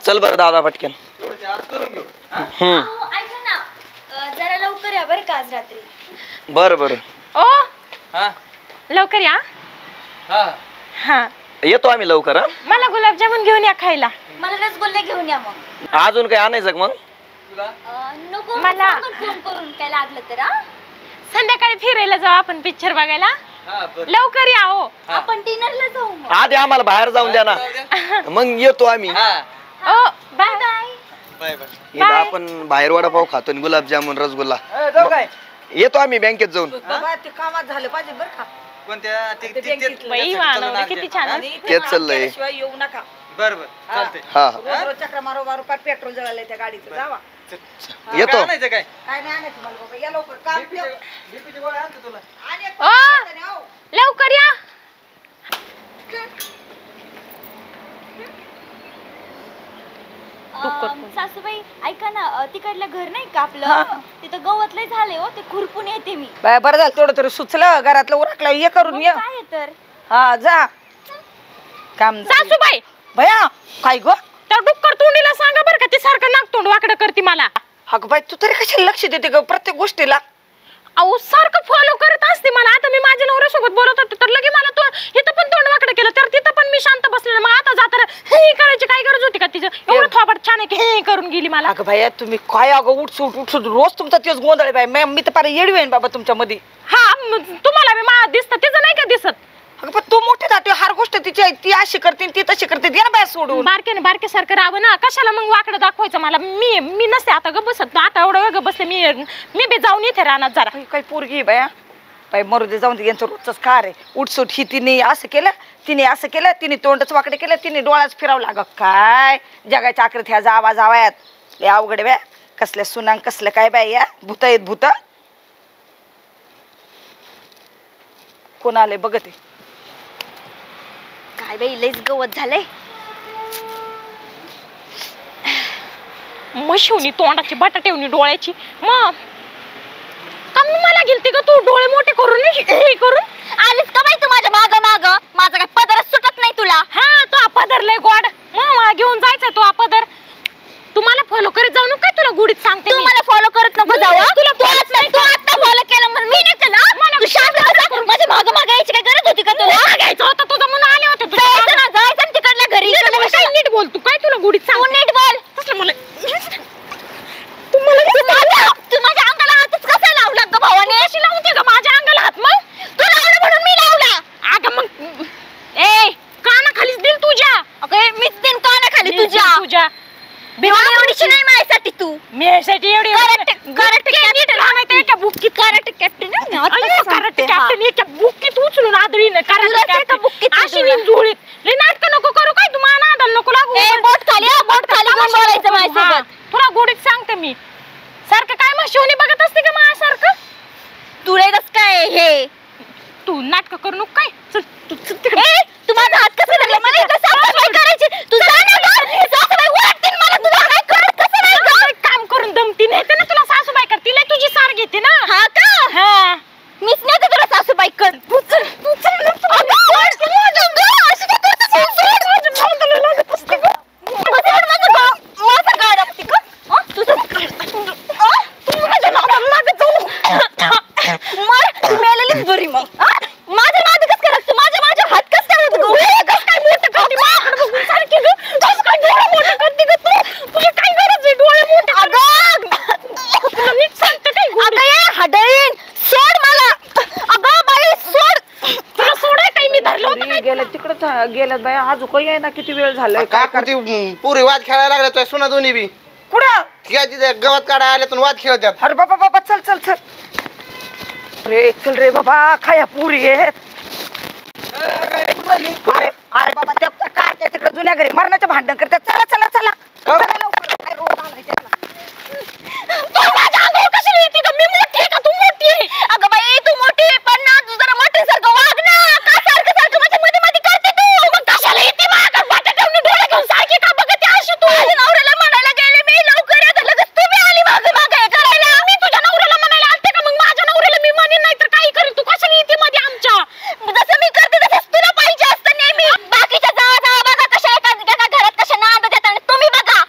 चल बरं दादा पटकन. ऐका ना जरा लवकर या बरं का आज रात्री. बरं बरं. ओ लवकर या. हा येतो आम्ही लवकर. हा मला गुलाबजामुन घेऊन या खायला. मला रसगुल्ले घेऊन या मग. अजून काही आणायचं का मग? नको मला फोन करून काय लागलं तर. संध्याकाळी फिरायला जाऊ आपण पिक्चर बघायला. लवकर या हो. आपण डिनरला जाऊ मग. आधी आम्हाला बाहेर जाऊन द्या ना मग येतो आम्ही. ओ बाय बाय. इथं आपण बाहेर वडापाव खातो आणि गुलाबजामुन रसगुल्ला. येतो आम्ही बँकेत जाऊन. ते कामात झालं पाहिजे बरं का. बाई मानव किती छान. तेच चाललंय. येऊ नका. बरोबर चालतंय. हा रोज चक्र मारो मारो पार पेट्रोल जळालंय त्या गाडीचं. जावा. येतो. काय आणायचं काय? काय नाही आणायचं मला बाबा. या लवकर काम ठेव. बीपीची गोळी आणतो तुला. आणि एक ओ पाच मिनिटांनी, हो. लवकर या. सासूबाई ऐका ना तिकडलं घर नाही का आपलं तिथं गवत लय झालंय हो. ते खुरपून येते मी. बाय बरं झालं तेवढं तरी सुचलं. घरातलं उरकलं हे करून ये. काय तर हा जा काम. सासूबाई भया काय ग. त्या डुक्कर तोंडीला सांगा बरं का. ते सारखं नाक तोंड वाकडं करते मला. अगं बाई तू तरी कशाला लक्ष देते ग प्रत्येक गोष्टीला. अहो सारखं फॉलो करत असते मला. आता मी माझ्या नवऱ्यासोबत बोलत होते तर लगे मला तो इथं पण तोंड वाकडं केलं तर तिथं पण मी शांत बसले. मग आता जाताना हे करायची काय गरज होती का तिचं. एवढं थोबड छान आहे की हे करून गेली मला. अगं बाई तुम्ही काय अगं उठसूट रोज तुमचा तेच गोंधळ बाई. मी तर पार येडी होईन बाबा तुमच्या मध्ये. हा तुम्हाला मी दिसत तिचं नाही का दिसत. अगं पण तू मोठी जाते हर गोष्ट तिची आहे. ती अशी करते ती तशी करते. दे ना बाय सोडून. बारके सारखं राहावं ना. कशाला मग वाकडं दाखवायचं मला. मी नसते आता ग बसत. आता एवढं ग बसले मी बी जाऊन येते रानात जरा. काही पोरगी आहे बाया बाई मरू दे जाऊन दे. यांचं रोजच कार आहे उठसूट. ही तिने असं केलं तिने असं केलं. तिने तोंडच वाकडे केलं. तिने डोळाच फिरावला. अगं काय जगाच्या आकृत ह्या जावायात लय अवघड बाय. कसल्या सुनांग कसलं काय बाय. या भूत आहेत भूत. कोण आले बघते. काय बाई लयच गवत झालंय. मशिवणी तोंडाची बटाटेवणी डोळ्याची. मग मला गेलती का तू डोळे मोठे करून हे करून आलीस का बाई तू माझ्या माग माग. माझा काय पदरच सुटत नाही तुला. हा तो पदर लय गोड. मग घेऊन जायचा तो पदर. तुम्हाला फॉलो करत जाऊ नको काय. तुला गुडीत सांगते तू मला फॉलो करत नको जाऊ. तू आता फॉलो केलं म्हणून मी नाही केलं. तू शांत बस. माझ्या माग माग यायची काय गरज होती का तुला. घ्यायचं होतं तुझं म्हणून आले होते. जायचं ना जायचं तिकडल्या घरी. काय नीट बोल तू. काय तुला गुडीत सांग. तू नीट बोल. तसलं मला तू माझ्या अंगाला हातच कसा लावला ग भावाने. अशी लावते का माझ्या अंगाला हात. मग तू लावला म्हणून मी लावला. अगं मग ए कानाखालीच दिल तुझ्या. अगं मीच तीन कानाखाली तुझ्या. एवढीशी नाही माझ्यासाठी तू. मी यासाठी एवढी बुक्कीत उचलून आदळीन जुळीत नाटक नको करू काय. तू मान आदल नको लागू. बोट खाली बोलायचं माझ्यासोबत. तुला गोडीत सांगते मी. सारखं काय मग शिवणी बघत असते का माझ्यासारखं. तुला कस काय हे. तू नाटक करू नको काय. चल तू तिकडे. तू माझा हात कसं धरला. मला कसं साफसफाई करायची. तू जा ना गं. साफसफाई वाटते मला. तुला काय कळत कसं नाही गं. काम करून दमती नेते ना तुला सासूबाई करते. तिला तुझी सार घेते ना. हा का. हा मीच नेते तुला सासूबाई कर. बरी मग माझ्या मागे कस करत. तू माझ्या हात कस करत गो. काय मोठं करते माझ्याकडे बघून सारखी ग. कस काय डोळे मोठे करते ग तू. तुझी काय गरज आहे डोळे मोठे. अगं तुला नीट सांगते काय. अगं ये हडळीन सोड मला. अगं बाई सोड. तुला सोडाय काही मी धरलं होतं काय. गेलं तिकडं गेलं बाया. अजून काही आहे ना किती वेळ झालाय. काय करते पुरी वाद खेळायला लागल्या तुझ्या सुना दोन्ही बी. कुठं तिथे गवत काढा आल्यातून वाद खेळतात. अरे बाबा बाबा चल चल चल रे. चल रे बाबा खाया पुरी आहेत. अरे बाबा त्या काय तिकडे जुन्या घरी मरणाचं भांडण करतात. चला चला चला चला लवकर. काय रोज आलाय त्याला. तू माझ्या अंगावर कशी येते का. मी मोठी आहे का तू मोठी आहे. अगं बाई तू मोठी पण ना तू जरा मोठीसारखं वाग ना. का सारखं माझ्या मध्ये मध्ये करते तू. मग कशाला येते माझ्या बटाट्यावरून डोळे घेऊन सारखी का बघते अशी तू. माझ्या नवऱ्याला म्हणायला गेले मी लवकर येत लगेच तुम्ही आली मागे मागे करायला. मी तुझ्या नवऱ्याला म्हणायला आलते का. मग माझ्या नवऱ्याला मी म्हणेन नाही तर काही करेल. तू कशाला येते मध्ये आमच्या. जसं मी करते तसंच तुला पाहिजे असतं नेहमी. बाकीच्या जावा जावा बघा कशा एका घरात कशा नांद देतात. तुम्ही बघा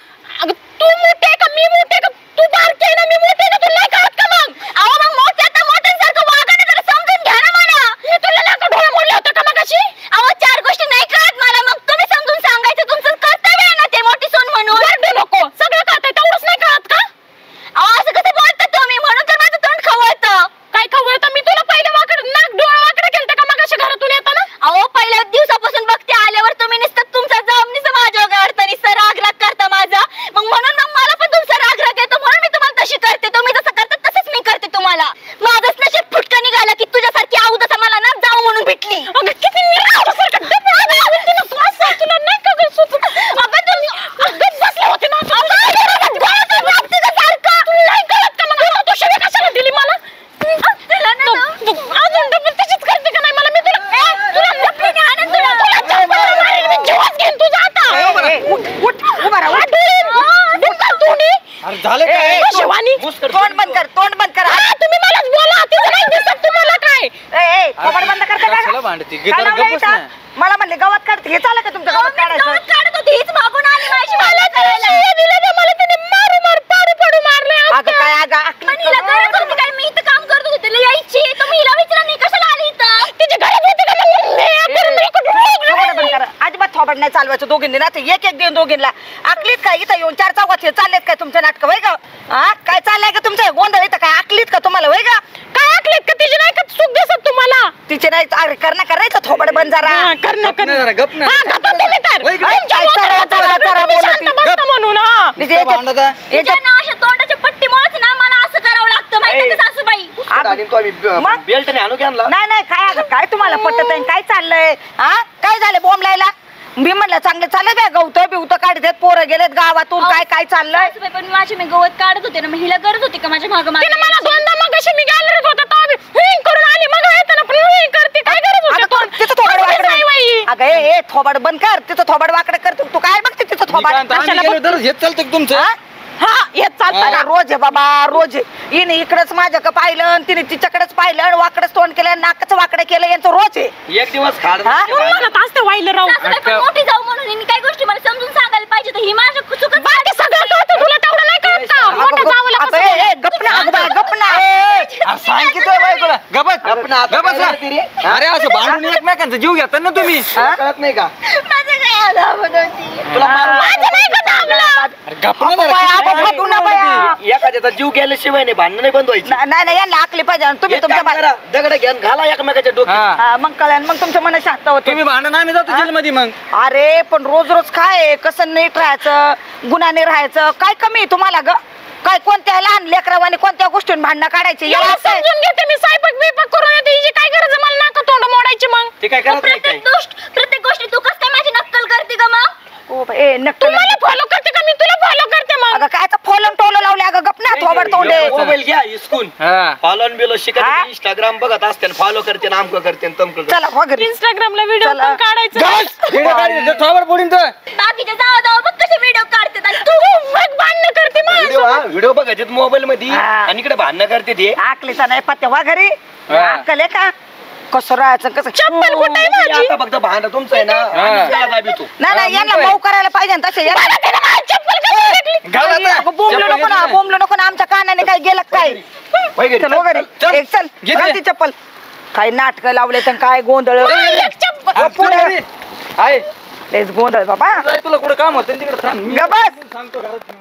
झालं ए, काय? ए, शिवानी तोंड बंद कर तोंड बंद कर हा, तुम्ही मलाच बोला तिचं नाही दिसत तुम्हाला काय ए थोबड बंद करते का कशाला भांडते? काय जरा लावलंय गप्पच इथं? ना. मला म्हणले गावात काढते हे चाललं का तुमचं गावात काढायचं गवत काढत होती हीच मागून आली माझी मला करायला हे दिलं तर मला तिने मारू मार पाडू पाडू मारले अगं काय अगं अक्कल पण हिला गरज होती काय मी इथं काम करत होते तिला यायची तुम्ही हिला विचारा नाही कशाला आली इथं तिची गरज होती का मग मी करून मी कुठं थोबड बंद करा अजिबात थोबड नाही चालवायचं दोघींनी ना ते एक एक देऊन दोघींना आकलीत काय इथं येऊन चार चौकात हे चाललेत काय तुमचं नाटक होय का हा काय चाललंय का तुमचं हे गोंधळ इथं काय आकलीत का तुम्हाला होय का काय ऐकलेत का तिची नाही का सुख दिसत तुम्हाला तिचे नाही अरे करणं करायचं थोबड बंद जरा कर ना कर जरा गप ना. हा गप्पा तुम्ही तर वय गं. तुमच्या काय मोठ्या चरा, चरा, चरा तुम्ही बोलत शांत ती. बसता म्हणून हा तिचे याच्यात- भांडता? तिच्या ना अशा तोंडाच्या पट्टीमुळेच ना मला असं करावं लागतं माहिती का सासूबाई आणि तो आम्ही मग? बेल्ट नाही आणू की आणला नाही नाही काय अगं काय तुम्हाला पटत आहे काय चाललंय हा काय झालं बॉम्ब लायला मी म्हणलं चांगलं चाललं काय गवत बिवत काढत पोरं गेलेत गावातून काय काय चाललंय सासूबाई पण मी गवत काढत होते ना मग हिला गरज होती का माझ्या मागं तिने मला मागं दोनदा मग कशी मी गॅलरीत होता तो आम्ही हुईंग करून आली मग येताना पण हुईंग करते काय गरज होती अगं, तिचं थोबड वाकडं अगं ए थोबड बंद कर तिचं थोबड वाकडं कर तू काय बघते तिचं मी थोबड काय म्हणतो, आम्ही कशाला गेलो बघ- तर हेच चालतं का तुमचं हा? हा येत चालतं अगं, रोज आहे बाबा रोज आहे हिने इकडंच माझ्याकडे पाहिलं आणि तिने तिच्याकडेच पाहिलं आणि वाकडंच तोंड केलं नाकाचं वाकडं केलं यांचं रोज आहे एक दिवस खाड हा? मला तास ते व्हायला राहू सासूबाई पण मोठी जाऊ म्हणून हिने काही गोष्टी मला समजून सांगायला पाहिजे तर ही माझ्या चुकत बाकी सगळं कळतं तुला तेवढं नाही कळत का मोठं जावं अगं, ए, ए, गप ना अगं बाई, गप ना आ, सांग की तुझ्या बायकोला गपच गप ना, आता गपच काय ना. करते रे? अरे असं भांडून एकमेकांचा जीव घेतात ना तुम्ही तुला कळत नाही का माझं काय आलं होती तुला मारून माझं नाही का दाबलं अरे गप ना जरा, बाई, किती अगं, भांडून गप ना बाई. एखाद्याचा जीव गेल्याशिवाय नाही भांडण नाही बंद व्हायची नाही नाही यांना आखली पाहिजे आणि तुम्ही एक तुमच्या काम करा, दगड घ्या आणि घाला एकमेकाच्या डोक्यात हा. हा, मग कळलं मग तुमचं मन शांत होतं तुम्ही भांडण आम्ही जातो जेलमध्ये मग अरे पण रोज रोज काय आहे? कसं नीट राहायचं गुन्हाने राहायचं काय कमी आहे तुम्हाला ग काय कोणत्या लहान लेकरावाने कोणत्या गोष्टीन भांडणं काढायची याला एवढं असं आहे. समजून घेते मी स्वयंपाक बिपाक करून येते हिची काय गरज आहे मला नाका तोंड मोडायची मग ते काय करत नाही काय प्रत्येक गोष्टी तू कसं काय माझी नक्कल करते का मग ओ बाई, ए तू नक्की मला फॉलो करते का मी तुला फॉलो करते मग अगं काय फोलन टोलं लावले अगं गप ना थोबड तोंडे मोबाईल घ्या हिसकून हा. फॉलो बिलो हा? शिकत इंस्टाग्राम बघत असते फॉलो करते नामक करते तमक चला हो घरी इंस्टाग्रामला व्हिडिओ चला. पण काढायचं व्हिडिओ काढ, थोबड फोडीन तर. बाकीच्या जावा जावा बघ कसे व्हिडिओ काढतात आणि तू मग भांडणं करते मग व्हिडिओ बघायचे मोबाईल मध्ये हा. आणि इकडे भांडणं करते ते आकलीचा नाही पत्ते वा घरी हा. अक्कल आहे का कसं राहायचं कसं चप्पल कुठे आहे माझी आता फक्त भांडण तुमचं आहे ना हा. आम्ही त्याला दाबी तू नाही नाही यांना मऊ करायला पाहिजे ना तसे यांना मला तिने माझी चप्पल कशी फेकली? घाला आता. अगं, बोंबलं नको ना बोंबलं नको ना आमच्या कानाने काय गेलं काय होय घरी. चल वगैरे चल. एक चल घे घाल ते. ती चप्पल काय नाटक लावले तर काय गोंधळ एक चप्पल हा, पुढे. चल रे. आहे लयच गोंधळ बाबा तुला कुठं काम होतं तिकडे थांब मी गबस. सांगतो घरात.